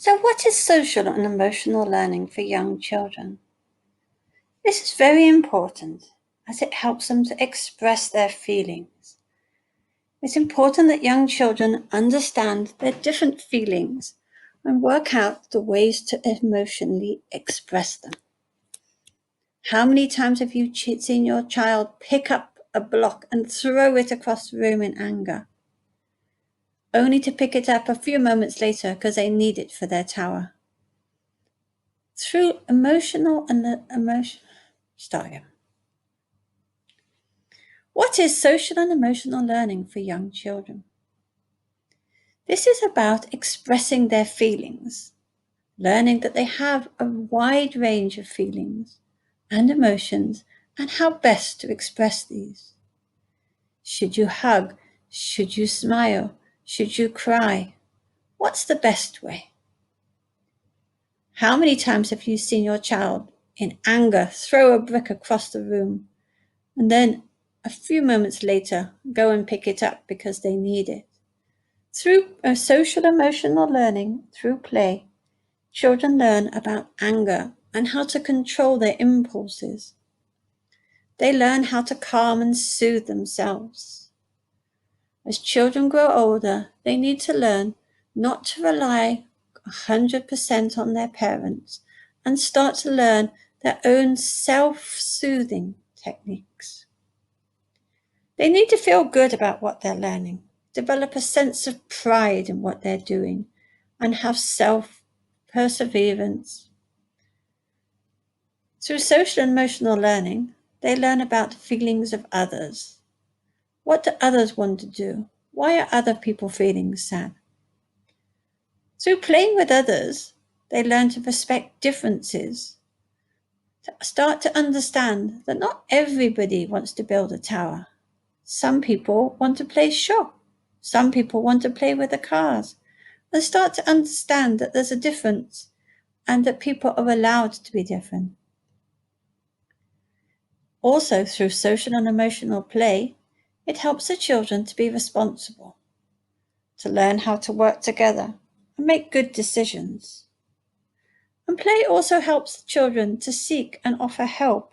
So what is social and emotional learning for young children? This is very important as it helps them to express their feelings. It's important that young children understand their different feelings and work out the ways to emotionally express them. How many times have you seen your child pick up a block and throw it across the room in anger, only to pick it up a few moments later because they need it for their tower? Through What is social and emotional learning for young children? This is about expressing their feelings, learning that they have a wide range of feelings and emotions and how best to express these. Should you hug? Should you smile? Should you cry? What's the best way? How many times have you seen your child in anger throw a brick across the room and then a few moments later go and pick it up because they need it? Through social emotional learning, through play, children learn about anger and how to control their impulses. They learn how to calm and soothe themselves. As children grow older, they need to learn not to rely 100% on their parents and start to learn their own self-soothing techniques. They need to feel good about what they're learning, develop a sense of pride in what they're doing, and have self-perseverance. Through social and emotional learning, they learn about the feelings of others. What do others want to do? Why are other people feeling sad? Through playing with others, they learn to respect differences, to start to understand that not everybody wants to build a tower. Some people want to play shop. Some people want to play with the cars, and start to understand that there's a difference and that people are allowed to be different. Also, through social and emotional play, it helps the children to be responsible, to learn how to work together and make good decisions. And play also helps the children to seek and offer help.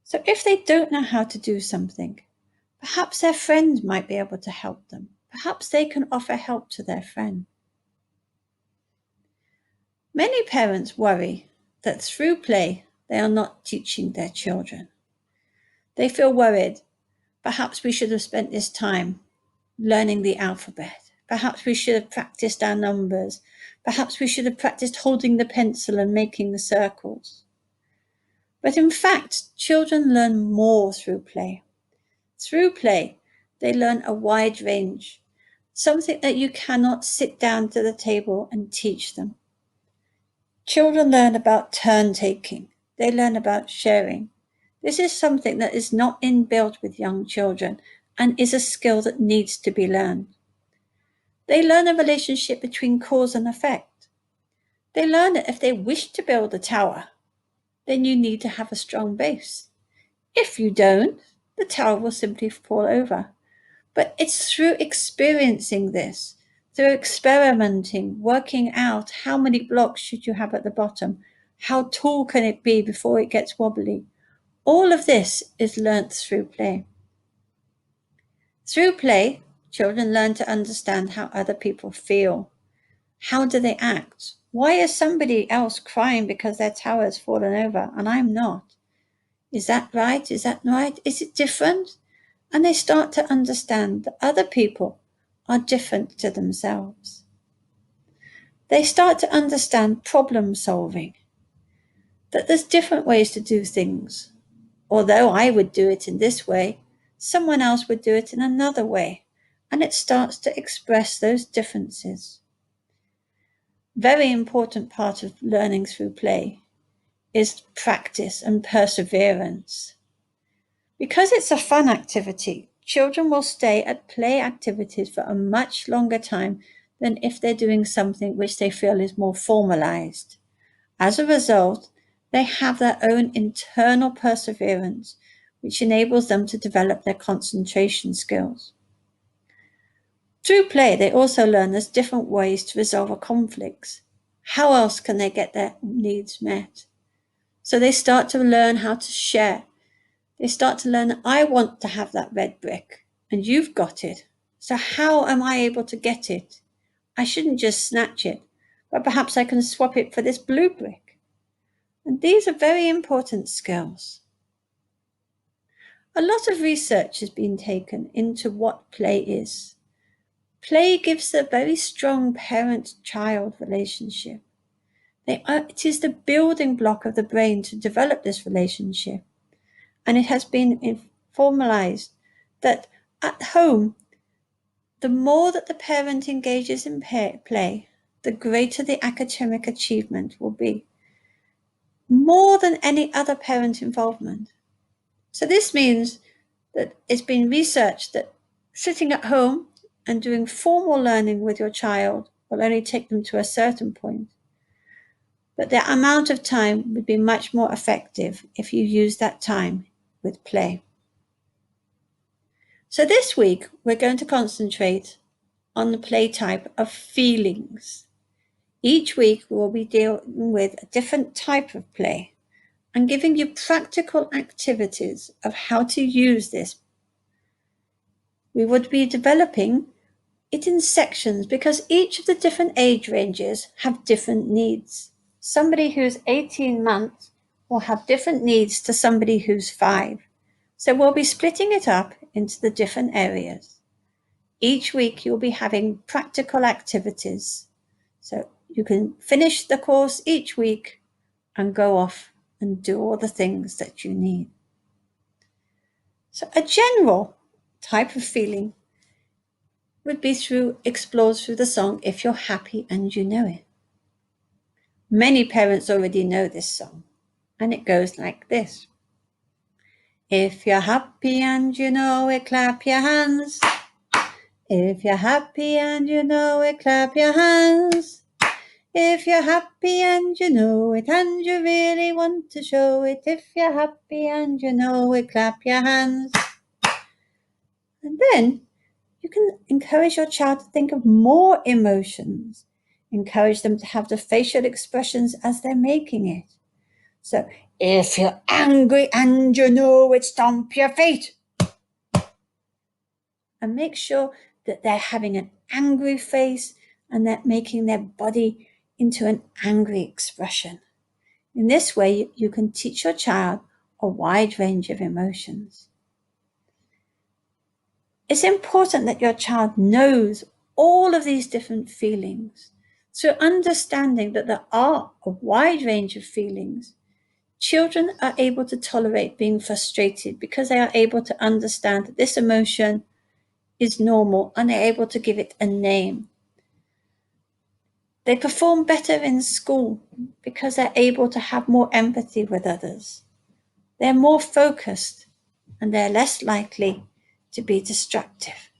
So if they don't know how to do something, perhaps their friend might be able to help them. Perhaps they can offer help to their friend. Many parents worry that through play, they are not teaching their children. They feel worried. Perhaps we should have spent this time learning the alphabet. Perhaps we should have practiced our numbers. Perhaps we should have practiced holding the pencil and making the circles. But in fact, children learn more through play. Through play, they learn a wide range, something that you cannot sit down to the table and teach them. Children learn about turn-taking. They learn about sharing. This is something that is not inbuilt with young children and is a skill that needs to be learned. They learn a relationship between cause and effect. They learn that if they wish to build a tower, then you need to have a strong base. If you don't, the tower will simply fall over. But it's through experiencing this, through experimenting, working out how many blocks should you have at the bottom, how tall can it be before it gets wobbly. All of this is learnt through play. Through play, children learn to understand how other people feel. How do they act? Why is somebody else crying because their tower has fallen over and I'm not? Is that right? Is that right? Is it different? And they start to understand that other people are different to themselves. They start to understand problem solving, that there's different ways to do things. Although I would do it in this way, someone else would do it in another way, and it starts to express those differences. Very important part of learning through play is practice and perseverance. Because it's a fun activity, children will stay at play activities for a much longer time than if they're doing something which they feel is more formalized. As a result, they have their own internal perseverance, which enables them to develop their concentration skills. Through play, they also learn there's different ways to resolve conflicts. How else can they get their needs met? So they start to learn how to share. They start to learn, I want to have that red brick and you've got it. So how am I able to get it? I shouldn't just snatch it, but perhaps I can swap it for this blue brick. And these are very important skills. A lot of research has been taken into what play is. Play gives a very strong parent-child relationship. It is the building block of the brain to develop this relationship. And it has been formalized that at home, the more that the parent engages in play, the greater the academic achievement will be, more than any other parent involvement. So this means that it's been researched that sitting at home and doing formal learning with your child will only take them to a certain point. But the amount of time would be much more effective if you use that time with play. So this week, we're going to concentrate on the play type of feelings. Each week, we will be dealing with a different type of play and giving you practical activities of how to use this. We would be developing it in sections because each of the different age ranges have different needs. Somebody who's 18 months will have different needs to somebody who's 5. So we'll be splitting it up into the different areas. Each week you'll be having practical activities. So you can finish the course each week and go off and do all the things that you need. So a general type of feeling would be explored through the song If You're Happy and You Know It. Many parents already know this song, and it goes like this. If you're happy and you know it, clap your hands. If you're happy and you know it, clap your hands. If you're happy and you know it, and you really want to show it, if you're happy and you know it, clap your hands. And then you can encourage your child to think of more emotions. Encourage them to have the facial expressions as they're making it. So, if you're angry and you know it, stomp your feet. And make sure that they're having an angry face and they're making their body into an angry expression. In this way, you can teach your child a wide range of emotions. It's important that your child knows all of these different feelings. So understanding that there are a wide range of feelings, children are able to tolerate being frustrated because they are able to understand that this emotion is normal and they're able to give it a name. They perform better in school because they're able to have more empathy with others. They're more focused and they're less likely to be destructive.